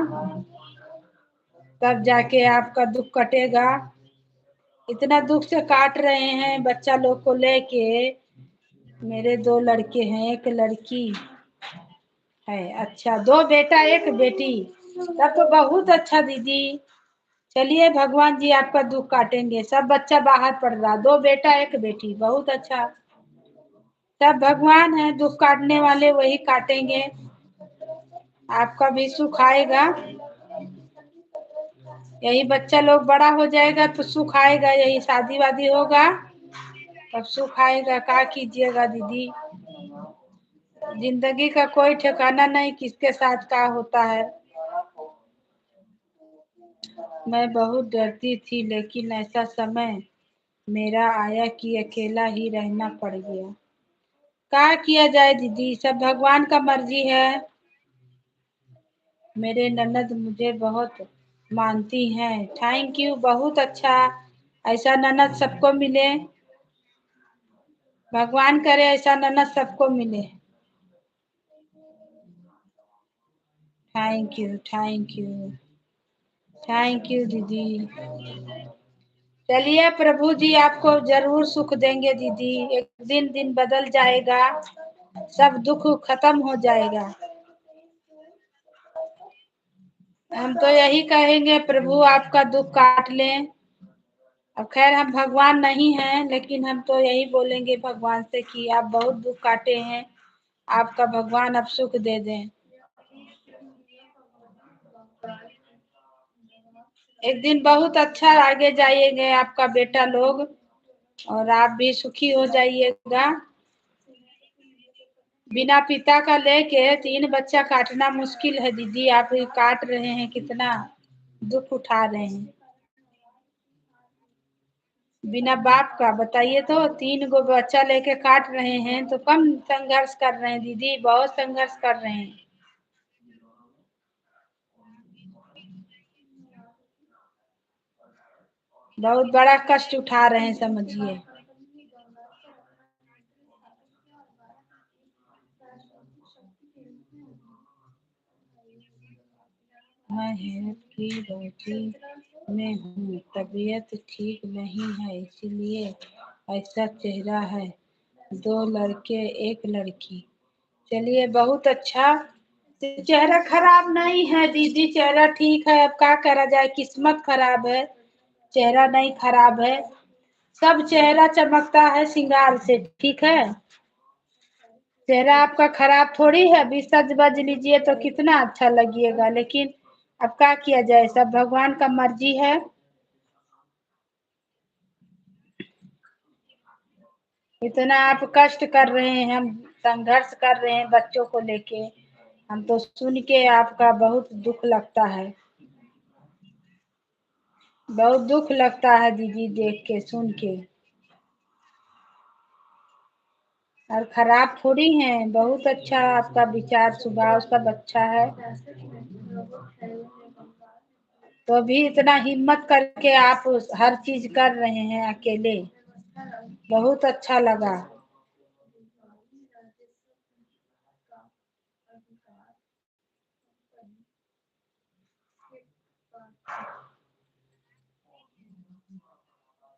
तब जाके आपका दुख कटेगा। इतना दुख से काट रहे हैं बच्चा लोग को लेके। मेरे दो लड़के हैं, एक लड़की है। अच्छा, दो बेटा एक बेटी, तब तो बहुत अच्छा दीदी। चलिए, भगवान जी आपका दुख काटेंगे, सब बच्चा बाहर पढ़ रहा, दो बेटा एक बेटी, बहुत अच्छा। सब भगवान है, दुख काटने वाले वही काटेंगे, आपका भी सुख आएगा। यही बच्चा लोग बड़ा हो जाएगा तो सुख आएगा, यही शादी वादी होगा तब सुख आएगा। क्या कीजिएगा दीदी, जिंदगी का कोई ठिकाना नहीं, किसके साथ क्या होता है। मैं बहुत डरती थी, लेकिन ऐसा समय मेरा आया कि अकेला ही रहना पड़ गया। क्या किया जाए दीदी, सब भगवान का मर्जी है। मेरे ननद मुझे बहुत मानती हैं। थैंक यू, बहुत अच्छा, ऐसा ननद सबको मिले, भगवान करे ऐसा ननद सबको मिले। Thank you, thank you, thank you दीदी। चलिए, प्रभु जी आपको जरूर सुख देंगे दीदी, एक दिन दिन बदल जाएगा, सब दुख खत्म हो जाएगा। हम तो यही कहेंगे, प्रभु आपका दुख काट लें, अब खैर हम भगवान नहीं हैं, लेकिन हम तो यही बोलेंगे भगवान से कि आप बहुत दुख काटे हैं, आपका भगवान अब सुख दे दें। एक दिन बहुत अच्छा आगे जाइएगा आपका बेटा लोग, और आप भी सुखी हो जाइएगा। बिना पिता का लेके 3 बच्चा काटना मुश्किल है दीदी, आप काट रहे हैं, कितना दुख उठा रहे हैं। बिना बाप का बताइए तो 3 गो बच्चा लेके काट रहे हैं, तो कम संघर्ष कर रहे हैं दीदी, बहुत संघर्ष कर रहे हैं। बहुत बड़ा कष्ट उठा रहे हैं, समझिए। मैं हेल्थ की ड्यूटी में हूँ, तबीयत ठीक नहीं है, इसलिए ऐसा चेहरा है। 2 लड़के 1 लड़की। चलिए बहुत अच्छा। चेहरा खराब नहीं है दीदी, चेहरा ठीक है, अब क्या करा जाए, किस्मत खराब है, चेहरा नहीं खराब है। सब चेहरा चमकता है श्रृंगार से, ठीक है। चेहरा आपका खराब थोड़ी है, अभी सज बज लीजिए तो कितना अच्छा लगिएगा, लेकिन अब क्या किया जाए, सब भगवान का मर्जी है। इतना आप कष्ट कर रहे हैं, हम संघर्ष कर रहे हैं बच्चों को लेके, हम तो सुन के आपका बहुत दुख लगता है, बहुत दुख लगता है दीदी, देख के सुन के। और खराब थोड़ी है, बहुत अच्छा आपका विचार स्वभाव सब अच्छा है। तो भी इतना हिम्मत करके आप हर चीज कर रहे हैं अकेले, बहुत अच्छा लगा।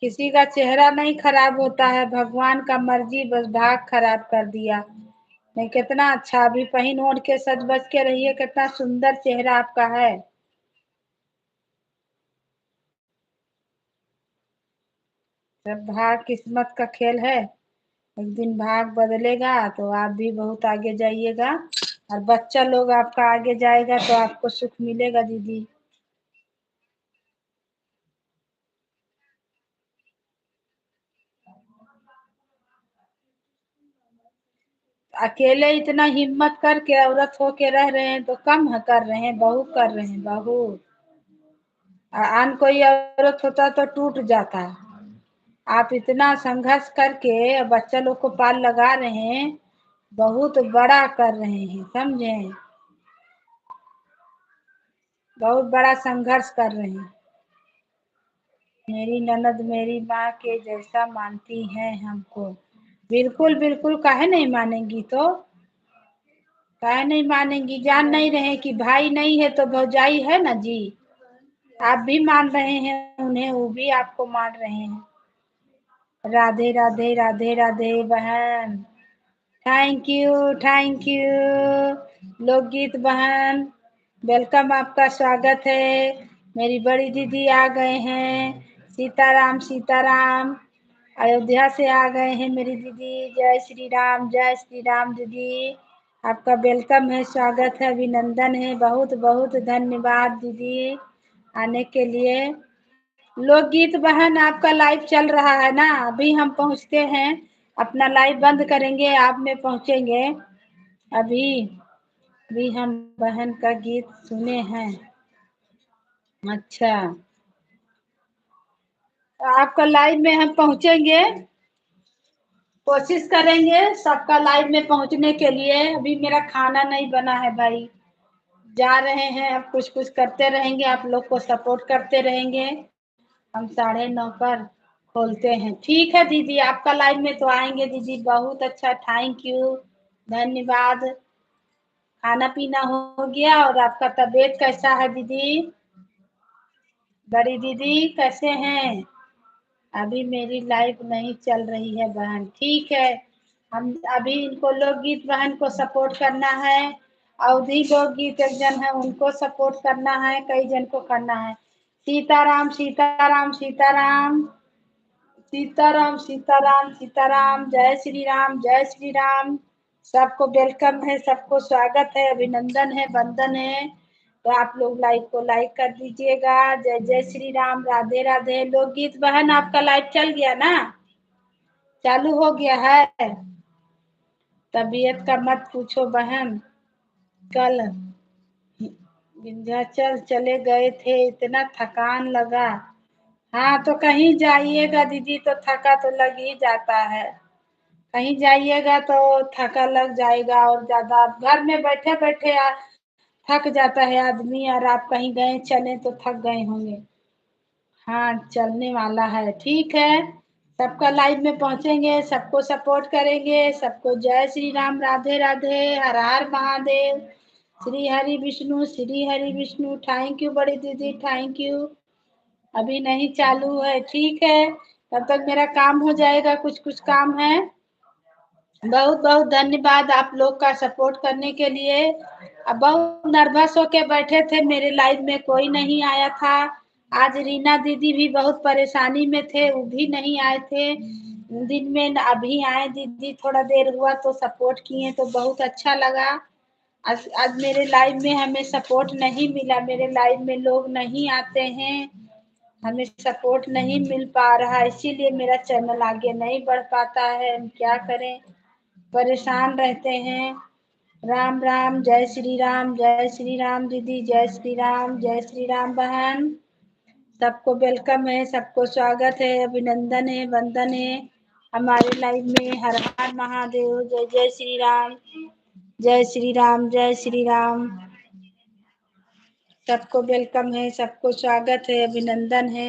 किसी का चेहरा नहीं खराब होता है, भगवान का मर्जी, बस भाग खराब कर दिया। नहीं कितना अच्छा, अभी पहन ओढ़ के सज बज के रहिए, कितना सुंदर चेहरा आपका है। सब भाग किस्मत का खेल है, एक दिन भाग बदलेगा तो आप भी बहुत आगे जाइएगा, और बच्चा लोग आपका आगे जाएगा तो आपको सुख मिलेगा दीदी। अकेले इतना हिम्मत करके औरत होके रह रहे हैं तो कम कर रहे हैं, बहुत कर रहे हैं, बहुत। आन कोई औरत होता तो टूट जाता। आप इतना संघर्ष करके बच्चा लोग को पाल लगा रहे हैं, बहुत बड़ा कर रहे हैं, समझे, बहुत बड़ा संघर्ष कर रहे हैं। मेरी ननद मेरी माँ के जैसा मानती है हमको। बिल्कुल बिल्कुल, काहे नहीं मानेंगी, तो काहे नहीं मानेंगी, जान नहीं रहे कि भाई नहीं है तो भौजाई है ना जी। आप भी मान रहे हैं उन्हें, वो भी आपको मान रहे हैं। राधे राधे राधे राधे बहन। थैंक यू, थैंक यू लोकगीत बहन, वेलकम, आपका स्वागत है। मेरी बड़ी दीदी आ गए हैं, सीताराम सीताराम, अयोध्या से आ गए हैं मेरी दीदी। जय श्री राम, जय श्री राम दीदी, आपका वेलकम है, स्वागत है, अभिनंदन है, बहुत बहुत धन्यवाद दीदी आने के लिए। लोकगीत बहन आपका लाइव चल रहा है ना, अभी हम पहुंचते हैं, अपना लाइव बंद करेंगे, आप में पहुंचेंगे। अभी अभी हम बहन का गीत सुने हैं। अच्छा, तो आपका लाइव में हम पहुंचेंगे, कोशिश करेंगे सबका लाइव में पहुंचने के लिए। अभी मेरा खाना नहीं बना है भाई, जा रहे हैं, अब कुछ कुछ करते रहेंगे, आप लोग को सपोर्ट करते रहेंगे। हम 9:30 पर खोलते हैं, ठीक है दीदी, आपका लाइव में तो आएंगे दीदी, बहुत अच्छा, थैंक यू, धन्यवाद। खाना पीना हो गया, और आपका तबीयत कैसा है दीदी, बड़ी दीदी कैसे हैं। अभी मेरी लाइफ नहीं चल रही है बहन, ठीक है, हम अभी इनको लोकगीत बहन को सपोर्ट करना है, अवधि लोकगीत एक जन है उनको सपोर्ट करना है, कई जन को करना है। सीताराम सीताराम सीताराम, सीताराम सीताराम सीताराम, जय श्री राम जय श्री राम। सबको वेलकम है, सबको स्वागत है, अभिनंदन है, वंदन है। तो आप लोग लाइव को लाइक कर दीजिएगा। जय जय श्री राम, राधे राधे। लोकगीत बहन आपका लाइव चल गया ना, चालू हो गया है? तबीयत का मत पूछो बहन, कल विंध्याचल चले गए थे, इतना थकान लगा। हाँ तो कहीं जाइएगा दीदी तो थका तो लग ही जाता है, कहीं जाइएगा तो थका लग जाएगा। और ज्यादा घर में बैठे बैठे थक जाता है आदमी, और आप कहीं गए चले तो थक गए होंगे। हाँ चलने वाला है, ठीक है। सबका लाइव में पहुंचेंगे, सबको सपोर्ट करेंगे, सबको जय श्री राम, राधे राधे, हर हर महादेव, श्री हरि विष्णु, श्री हरि विष्णु। थैंक यू बड़ी दीदी, थैंक यू। अभी नहीं चालू है, ठीक है, तब तक मेरा काम हो जाएगा, कुछ कुछ काम है। बहुत बहुत धन्यवाद आप लोग का सपोर्ट करने के लिए। अब बहुत नर्वस होके बैठे थे, मेरे लाइव में कोई नहीं आया था। आज रीना दीदी भी बहुत परेशानी में थे, वो भी नहीं आए थे दिन में, अभी आए दीदी, थोड़ा देर हुआ तो सपोर्ट किए तो बहुत अच्छा लगा। आज मेरे लाइव में हमें सपोर्ट नहीं मिला, मेरे लाइव में लोग नहीं आते हैं, हमें सपोर्ट नहीं मिल पा रहा, इसीलिए मेरा चैनल आगे नहीं बढ़ पाता है। हम क्या करें, परेशान रहते हैं। राम राम, जय श्री राम जय श्री राम दीदी, जय श्री राम जय श्री राम बहन। सबको वेलकम है, सबको स्वागत है, अभिनंदन है, वंदन है हमारे लाइव में। हर हर महादेव, जय जय श्री राम जय श्री राम जय श्री राम। सबको वेलकम है, सबको स्वागत है, अभिनंदन है।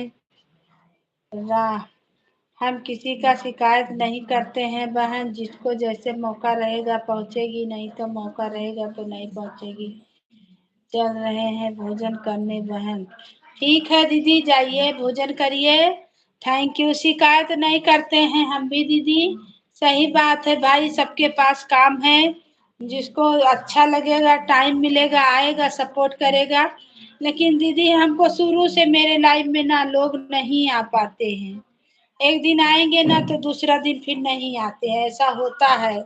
हम किसी का शिकायत नहीं करते हैं बहन, जिसको जैसे मौका रहेगा पहुंचेगी, नहीं तो मौका रहेगा तो नहीं पहुंचेगी। चल रहे हैं भोजन करने बहन, ठीक है दीदी, जाइए भोजन करिए। Thank you. शिकायत नहीं करते हैं हम भी दीदी, सही बात है भाई, सबके पास काम है, जिसको अच्छा लगेगा, टाइम मिलेगा, आएगा, सपोर्ट करेगा। लेकिन दीदी हमको शुरू से मेरे लाइफ में ना लोग नहीं आ पाते हैं, एक दिन आएंगे ना तो दूसरा दिन फिर नहीं आते हैं, ऐसा होता है।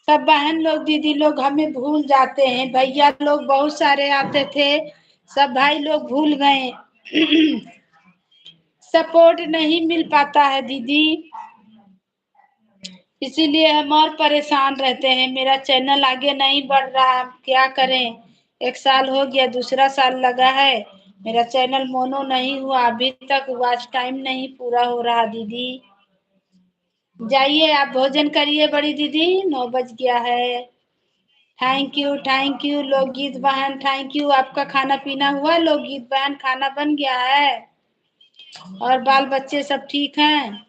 सब बहन लोग दीदी लोग हमें भूल जाते हैं, भैया लोग बहुत सारे आते थे, सब भाई लोग भूल गए। सपोर्ट नहीं मिल पाता है दीदी, इसीलिए हम और परेशान रहते हैं। मेरा चैनल आगे नहीं बढ़ रहा, हम क्या करें। 1 साल हो गया, दूसरा साल लगा है, मेरा चैनल मोनो नहीं हुआ, अभी तक वॉच टाइम नहीं पूरा हो रहा दीदी। जाइए आप भोजन करिए बड़ी दीदी, 9 बज गया है। थैंक यू लोकगीत बहन, थैंक यू। आपका खाना पीना हुआ लोकगीत बहन, खाना बन गया है? और बाल बच्चे सब ठीक हैं?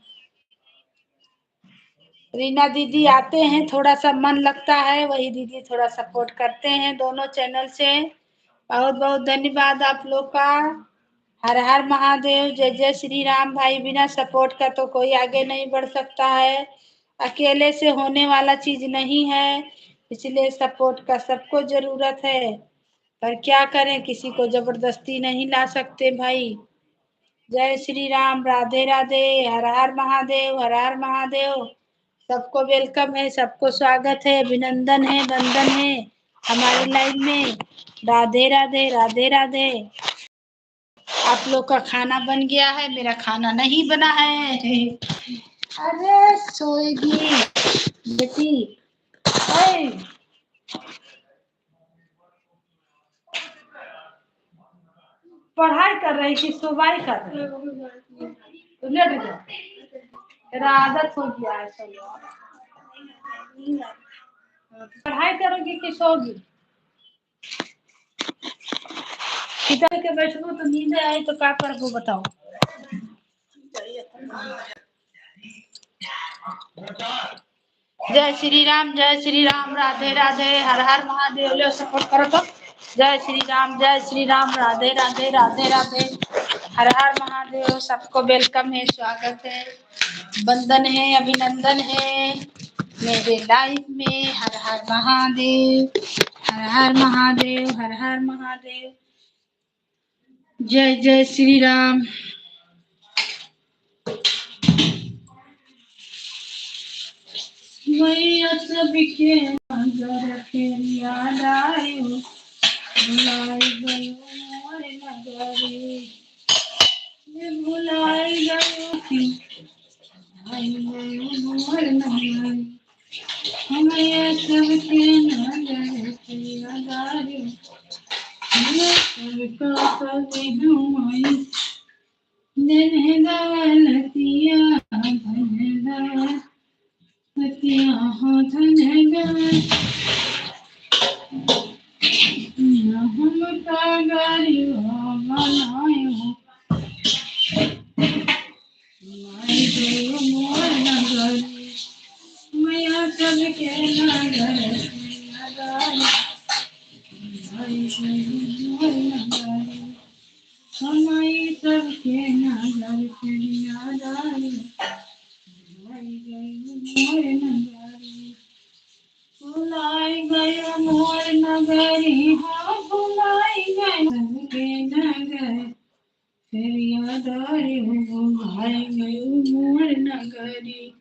रीना दीदी आते हैं, थोड़ा सा मन लगता है, वही दीदी थोड़ा सपोर्ट करते हैं दोनों चैनल से। बहुत बहुत धन्यवाद आप लोग का। हर हर महादेव, जय जय श्री राम। भाई बिना सपोर्ट का तो कोई आगे नहीं बढ़ सकता है, अकेले से होने वाला चीज नहीं है, इसलिए सपोर्ट का सबको जरूरत है। पर क्या करें, किसी को जबरदस्ती नहीं ला सकते भाई। जय श्री राम, राधे राधे, हर हर महादेव, हर हर महादेव। सबको वेलकम है, सबको स्वागत है, अभिनंदन है, वंदन है हमारे लाइव में। राधे राधे, राधे राधे। आप लोग का खाना बन गया है, मेरा खाना नहीं बना है। अरे सोएगी बेटी, ओए पढ़ाई कर रही थी, सुबाई कर रही तो लेट गया, तेरा आदत हो गया है सब। पढ़ाई करोगी कि सोगी? किधर के बैठो तो नींद आई तो क्या करो बताओ। जय श्री राम, राधे राधे, हर हर महादेव। लो सपोर्ट करो तो। जय श्री राम, राधे राधे, राधे राधे, हर हर महादेव। सबको वेलकम है, स्वागत है, वंदन है, अभिनंदन है मेरे लाइफ में। हर हर महादेव, हर हर महादेव, हर हर महादेव। जय जय श्री राम। मैया सबके नगर फिर याद आयो, भुलाई गयो मोर नगरी, भुलाई गयो कि भुलाई गयो मोर नगरी, मैया सबके नगर फिर याद आयो, मैं सबका कभी हूँ धनगवलतिया धनगवलतिया हो धनगवलतिया हम कागरिया बनायो, भुलाई गयो मोर नगरी, मैया सबके नगर याद आयो, भुलाई गयो मोर नगरी, हमारी सबके नगर याद आयो, भुलाई गयो मोर नगरी, भुलाई गयो मोर नगरी, हाँ भुलाई गयो सबके नगर फिर याद आयो, भुलाई गयो मोर नगरी।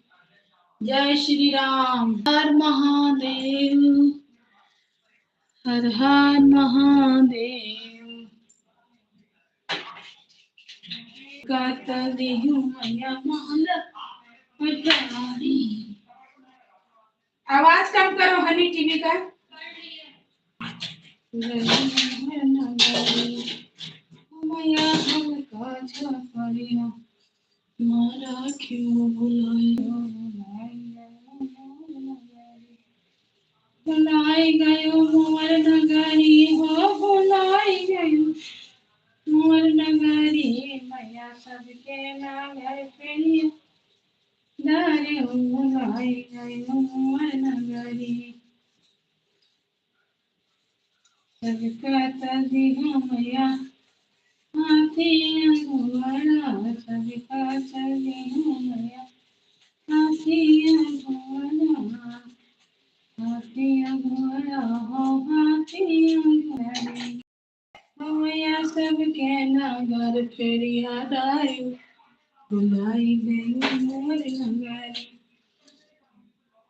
जय श्री राम। हर महादेव, हर हर महादेव। गाता देहु मैया माला पटारी। आवाज कम करो हनी टीवी का। मैया हमका झपड़िया मारा क्यों बुलायो, भुलाई गयो मोर नगरी, हो भुलाई गयो मोर नगरी, मैया सबके नगर फिर दारे भुलाई गयो मोर नगरी, सबका तदिहा मैया हाथी घोड़ा, सबका तदिहा मैया हाथी घोड़ा, हाथी घोड़ा हो हाथी घोड़ा, मैया सबके नगर फिर याद आयो, भुलाई गयो मोर नगरी,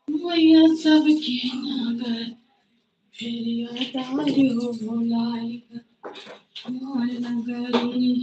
मैया सबके नगर फिर याद आयो, भुलाई गयो मोर नगरी।